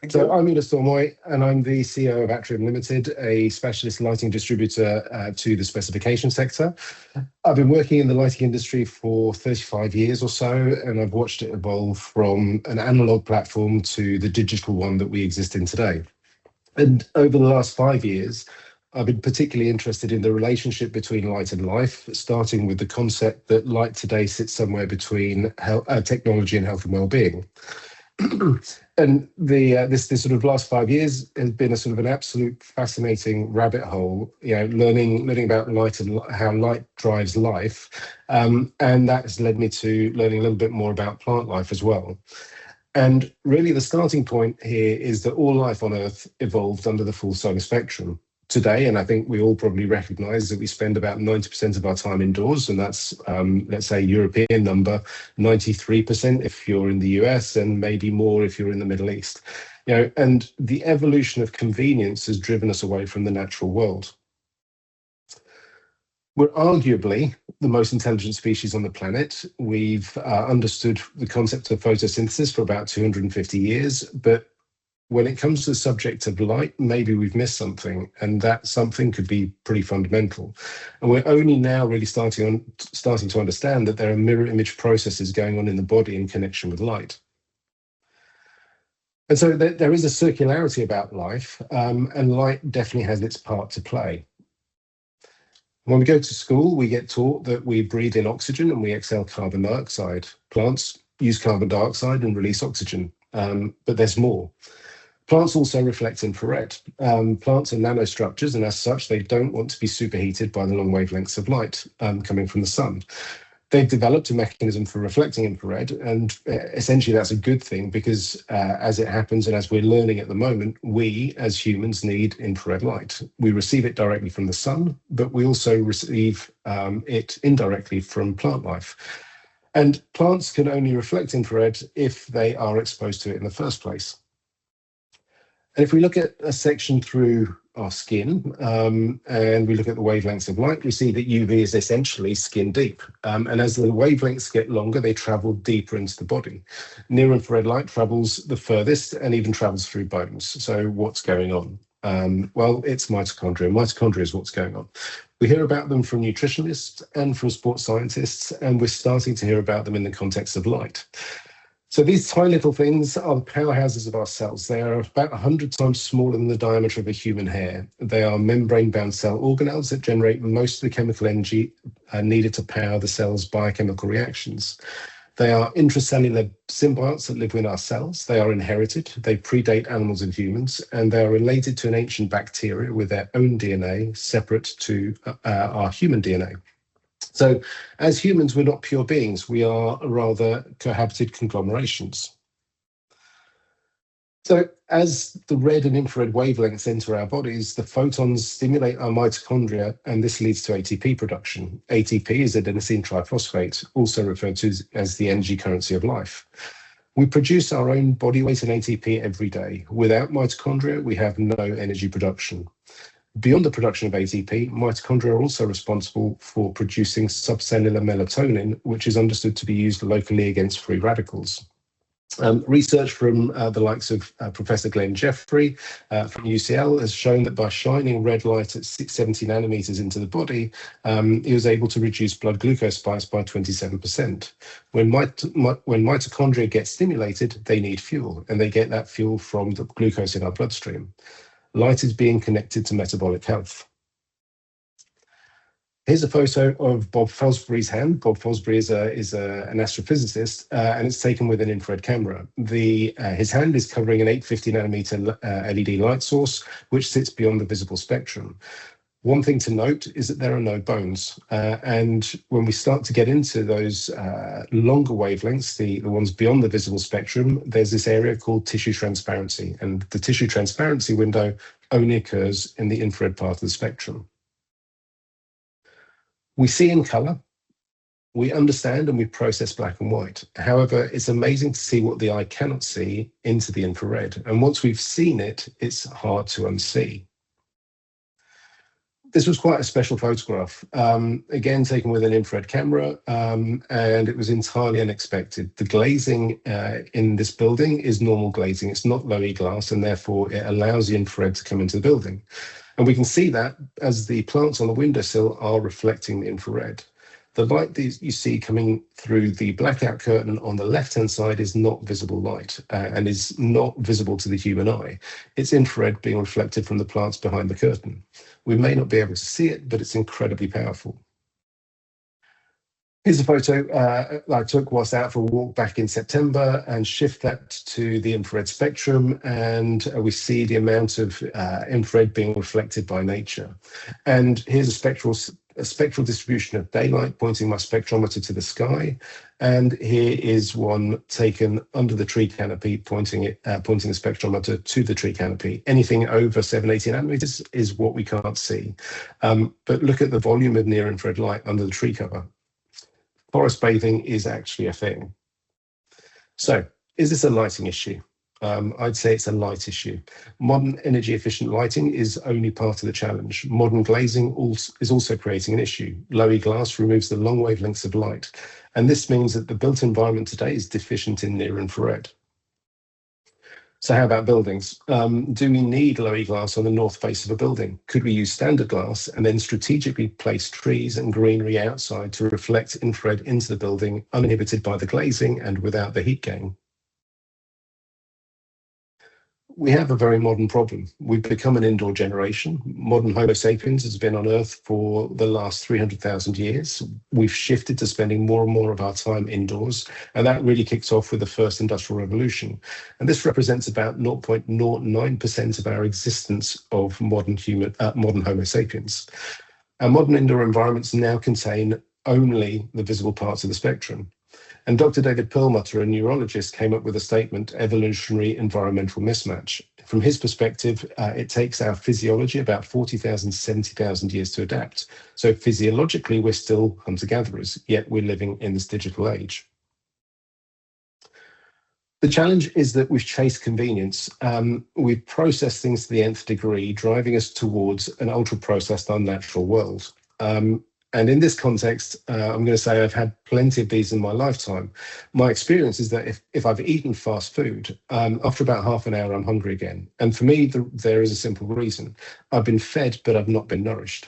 Thank So you. I'm Ulysse Dormay, and I'm the CEO of Atrium Limited, a specialist lighting distributor to the specification sector. I've been working in the lighting industry for 35 years or so, and I've watched it evolve from an analog platform to the digital one that we exist in today. And over the last 5 years, I've been particularly interested in the relationship between light and life, starting with the concept that light today sits somewhere between technology and health and well-being. And this sort of last 5 years has been a sort of an absolute fascinating rabbit hole, learning about light and how light drives life, and that has led me to learning a little bit more about plant life as well. And really, the starting point here is that all life on Earth evolved under the full solar spectrum. Today, and I think we all probably recognise that we spend about 90% of our time indoors, and that's, let's say, European number, 93% if you're in the US, and maybe more if you're in the Middle East. And the evolution of convenience has driven us away from the natural world. We're arguably the most intelligent species on the planet. We've understood the concept of photosynthesis for about 250 years, but when it comes to the subject of light, maybe we've missed something, and that something could be pretty fundamental. And we're only now really starting to understand that there are mirror image processes going on in the body in connection with light. And so there is a circularity about life, and light definitely has its part to play. When we go to school, we get taught that we breathe in oxygen and we exhale carbon dioxide. Plants use carbon dioxide and release oxygen, but there's more. Plants also reflect infrared. Plants are nanostructures, and as such, they don't want to be superheated by the long wavelengths of light coming from the sun. They've developed a mechanism for reflecting infrared, and essentially that's a good thing because as it happens and as we're learning at the moment, we as humans need infrared light. We receive it directly from the sun, but we also receive it indirectly from plant life. And plants can only reflect infrared if they are exposed to it in the first place. And if we look at a section through our skin and we look at the wavelengths of light, we see that UV is essentially skin deep. And as the wavelengths get longer, they travel deeper into the body. Near infrared light travels the furthest and even travels through bones. So what's going on? Well, it's mitochondria. Mitochondria is what's going on. We hear about them from nutritionists and from sports scientists, and we're starting to hear about them in the context of light. So these tiny little things are the powerhouses of our cells. They are about 100 times smaller than the diameter of a human hair. They are membrane-bound cell organelles that generate most of the chemical energy needed to power the cell's biochemical reactions. They are intracellular symbionts that live within our cells. They are inherited. They predate animals and humans, and they are related to an ancient bacteria with their own DNA separate to our human DNA. So as humans, we're not pure beings. We are rather cohabited conglomerations. So as the red and infrared wavelengths enter our bodies, the photons stimulate our mitochondria, and this leads to ATP production. ATP is adenosine triphosphate, also referred to as the energy currency of life. We produce our own body weight in ATP every day. Without mitochondria, we have no energy production. Beyond the production of ATP, mitochondria are also responsible for producing subcellular melatonin, which is understood to be used locally against free radicals. Research from the likes of Professor Glenn Jeffrey from UCL has shown that by shining red light at 670 nanometers into the body, he was able to reduce blood glucose spikes by 27%. When mitochondria get stimulated, they need fuel, and they get that fuel from the glucose in our bloodstream. Light is being connected to metabolic health. Here's a photo of Bob Fosbury's hand. Bob Fosbury is an astrophysicist, and it's taken with an infrared camera. His hand is covering an 850 nanometer LED light source, which sits beyond the visible spectrum. One thing to note is that there are no bones. And when we start to get into those longer wavelengths, the ones beyond the visible spectrum, there's this area called tissue transparency. And the tissue transparency window only occurs in the infrared part of the spectrum. We see in color, we understand and we process black and white. However, it's amazing to see what the eye cannot see into the infrared. And once we've seen it, it's hard to unsee. This was quite a special photograph, again taken with an infrared camera, and it was entirely unexpected. The glazing in this building is normal glazing. It's not low E glass, and therefore it allows the infrared to come into the building. And we can see that as the plants on the windowsill are reflecting the infrared. The light that you see coming through the blackout curtain on the left-hand side is not visible light and is not visible to the human eye. It's infrared being reflected from the plants behind the curtain. We may not be able to see it, but it's incredibly powerful. Here's a photo that I took whilst out for a walk back in September, and shift that to the infrared spectrum, and we see the amount of infrared being reflected by nature. And here's a spectral distribution of daylight, pointing my spectrometer to the sky. And here is one taken under the tree canopy, pointing the spectrometer to the tree canopy. Anything over 780 nanometers is what we can't see. But look at the volume of near infrared light under the tree cover. Forest bathing is actually a thing. So, is this a lighting issue? I'd say it's a light issue. Modern energy efficient lighting is only part of the challenge. Modern glazing is also creating an issue. Low E glass removes the long wavelengths of light, and this means that the built environment today is deficient in near infrared. So how about buildings? Do we need low E glass on the north face of a building? Could we use standard glass and then strategically place trees and greenery outside to reflect infrared into the building, uninhibited by the glazing and without the heat gain? We have a very modern problem. We've become an indoor generation. Modern Homo sapiens has been on Earth for the last 300,000 years. We've shifted to spending more and more of our time indoors, and that really kicked off with the first industrial revolution. And this represents about 0.09% of our existence of modern Homo sapiens. Our modern indoor environments now contain only the visible parts of the spectrum. And Dr. David Perlmutter, a neurologist, came up with a statement, evolutionary environmental mismatch. From his perspective, it takes our physiology about 40,000 to 70,000 years to adapt. So physiologically, we're still hunter-gatherers, yet we're living in this digital age. The challenge is that we've chased convenience. We've processed things to the nth degree, driving us towards an ultra-processed, unnatural world. And in this context, I'm going to say I've had plenty of these in my lifetime. My experience is that if I've eaten fast food, after about half an hour, I'm hungry again. And for me, there is a simple reason. I've been fed, but I've not been nourished.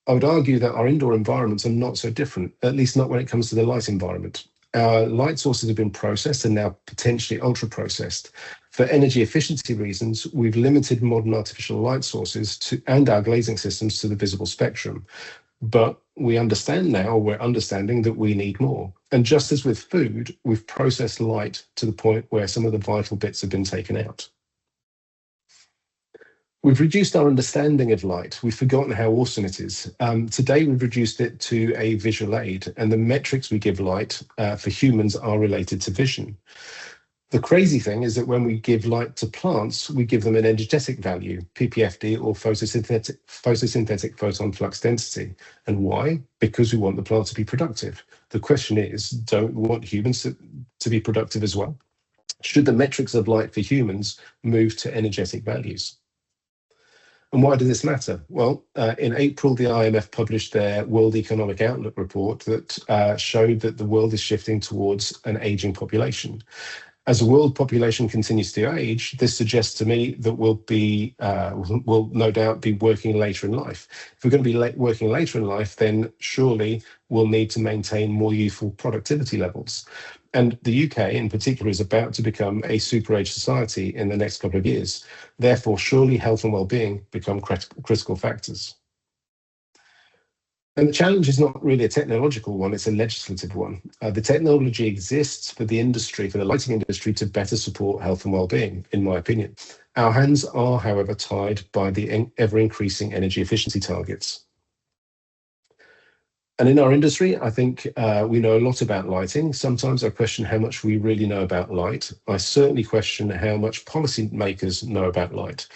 I would argue that our indoor environments are not so different, at least not when it comes to the light environment. Our light sources have been processed and now potentially ultra-processed. For energy efficiency reasons, we've limited modern artificial light sources and our glazing systems to the visible spectrum. But we're understanding that we need more. And just as with food, we've processed light to the point where some of the vital bits have been taken out. We've reduced our understanding of light. We've forgotten how awesome it is. Today, we've reduced it to a visual aid, and the metrics we give light for humans are related to vision. The crazy thing is that when we give light to plants, we give them an energetic value, PPFD, or photosynthetic photon flux density. And why? Because we want the plant to be productive. The question is, don't we want humans to be productive as well? Should the metrics of light for humans move to energetic values? And why does this matter? Well, in April, the IMF published their World Economic Outlook report that showed that the world is shifting towards an aging population. As the world population continues to age, this suggests to me that we'll no doubt be working later in life. If we're going to be working later in life, then surely we'll need to maintain more youthful productivity levels. And the UK in particular is about to become a super age society in the next couple of years. Therefore, surely health and well-being become critical factors. And the challenge is not really a technological one, it's a legislative one. The technology exists for the industry, for the lighting industry, to better support health and well-being, in my opinion. Our hands are, however, tied by the ever-increasing energy efficiency targets. And in our industry, I think we know a lot about lighting. Sometimes I question how much we really know about light. I certainly question how much policymakers know about light.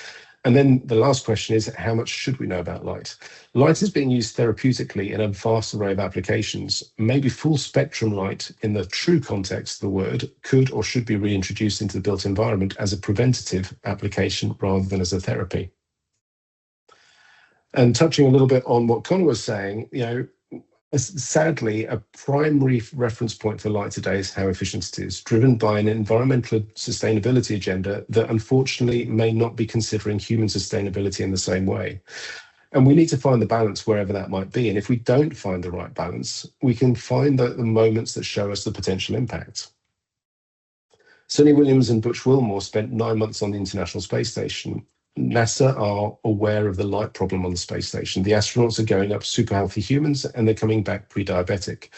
And then the last question is, how much should we know about light? Light is being used therapeutically in a vast array of applications. Maybe full spectrum light, in the true context of the word, could or should be reintroduced into the built environment as a preventative application rather than as a therapy. And touching a little bit on what Connor was saying, sadly, a primary reference point for light today is how efficient it is, driven by an environmental sustainability agenda that unfortunately may not be considering human sustainability in the same way. And we need to find the balance wherever that might be. And if we don't find the right balance, we can find the moments that show us the potential impact. Sonny Williams and Butch Wilmore spent 9 months on the International Space Station. NASA are aware of the light problem on the space station. The astronauts are going up super healthy humans and they're coming back pre-diabetic.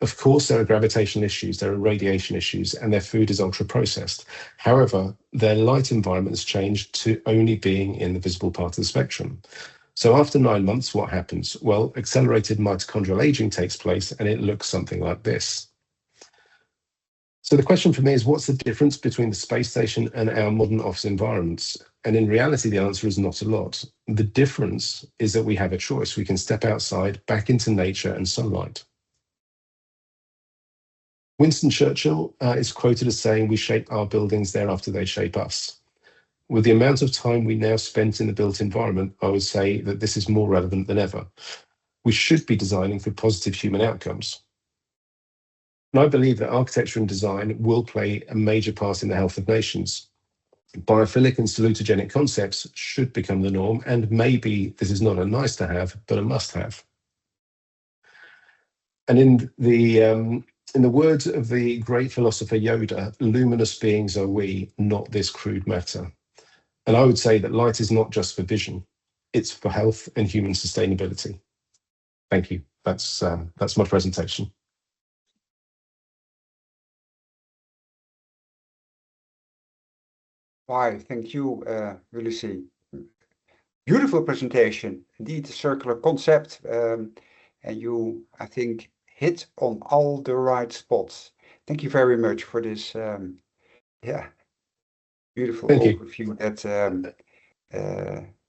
Of course, there are gravitational issues, there are radiation issues, and their food is ultra-processed. However, their light environment has changed to only being in the visible part of the spectrum. So after 9 months, what happens? Well, accelerated mitochondrial aging takes place and it looks something like this. So the question for me is, what's the difference between the space station and our modern office environments? And in reality, the answer is not a lot. The difference is that we have a choice. We can step outside, back into nature and sunlight. Winston Churchill is quoted as saying, "We shape our buildings, thereafter they shape us." With the amount of time we now spent in the built environment, I would say that this is more relevant than ever. We should be designing for positive human outcomes. And I believe that architecture and design will play a major part in the health of nations. Biophilic and salutogenic concepts should become the norm, and maybe this is not a nice to have, but a must have. And in the words of the great philosopher Yoda, luminous beings are we, not this crude matter. And I would say that light is not just for vision, it's for health and human sustainability. Thank you. That's my presentation. Why, thank you, Ulysse. Beautiful presentation, indeed, a circular concept, and you, I think, hit on all the right spots. Thank you very much for this, beautiful overview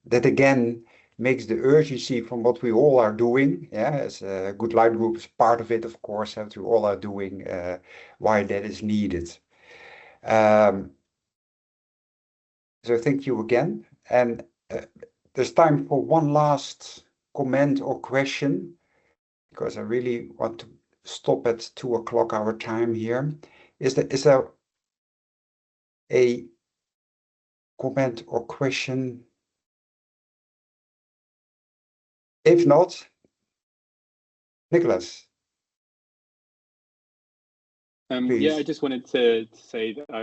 that again makes the urgency from what we all are doing. As a Good Light Group is part of it, of course, what we all are doing, why that is needed. So thank you again. And there's time for one last comment or question, because I really want to stop at 2 o'clock our time here. Is there a comment or question? If not, Nicholas. Yeah, I just wanted to say that I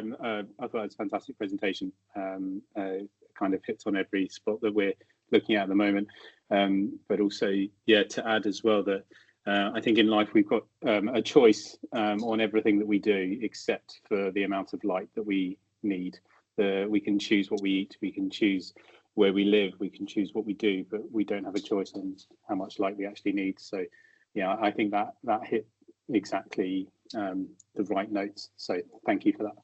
thought it was a fantastic presentation. Kind of hits on every spot that we're looking at the moment, but also, to add as well that I think in life we've got a choice on everything that we do, except for the amount of light that we need. We can choose what we eat, we can choose where we live, we can choose what we do, but we don't have a choice on how much light we actually need. So, I think that hit exactly the right notes. So thank you for that.